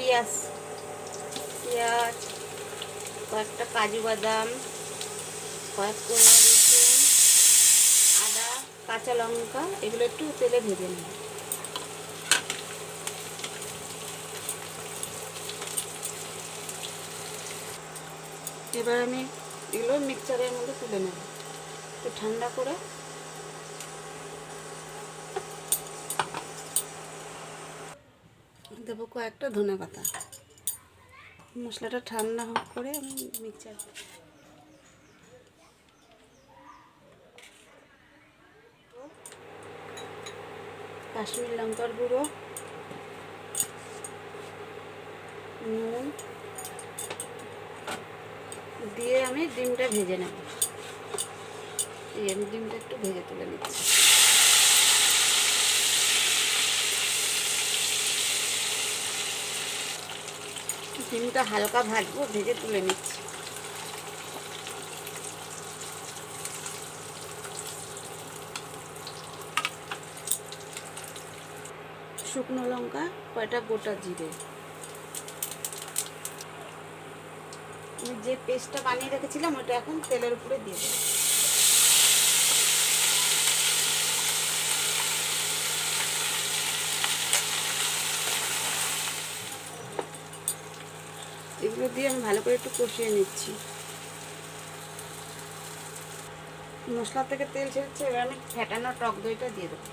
পেঁয়াজ পেঁয়াজ, কয়েকটা কাজু বাদাম, কয়েক কোয়া রসুন, আদা, কাঁচা লঙ্কা, এগুলো একটু তেলে ভেজে নেব। এবার আমি এগুলো মিক্সচারের মধ্যে তুলে নেব, একটু ঠান্ডা করে। দেবো কয়েকটা ধনেপাতা। মশলাটা ঠান্ডা করে আমি মিক্সচার কাশ্মীর লঙ্কার গুঁড়ো, নুন দিয়ে আমি ডিমটা ভেজে নেব। আমি ডিমটা একটু ভেজে তুলে নিচ্ছি। ডিমটা হালকা ভাজবো, ভেজে তুলে নিচ্ছি। শুকনো লঙ্কা, কয়টা গোটা জিরে। আমি যে পেস্টটা বানিয়ে রেখেছিলাম ওটা এখন তেলের উপরে দিয়ে দেবো। এগুলো দিয়ে আমি ভালো করে একটু কষিয়ে নিচ্ছি। মশলা থেকে তেল ছেড়েছে, এবার আমি ফেটানো টক দইটা দিয়ে দেবো।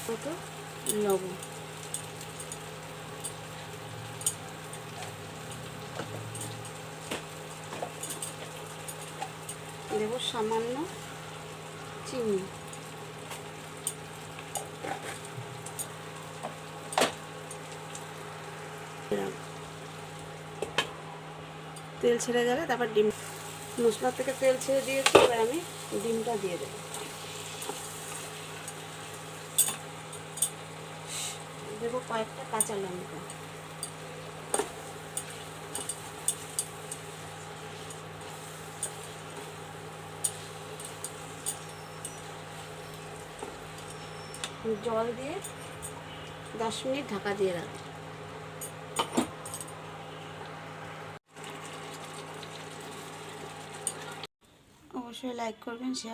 মতো লবণ, দেব সামান্য চিনি। তেল ছেড়ে গেলে তারপর ডিম, মশলা থেকে তেল ছেড়ে দিয়েছি, এবার আমি ডিমটা দিয়ে দেবো। দেবো কয়েকটা কাঁচা লঙ্কা। জল দিয়ে 10 মিনিট ঢাকা দিয়ে রাখবো। অবশ্যই লাইক করবেন, শেয়ার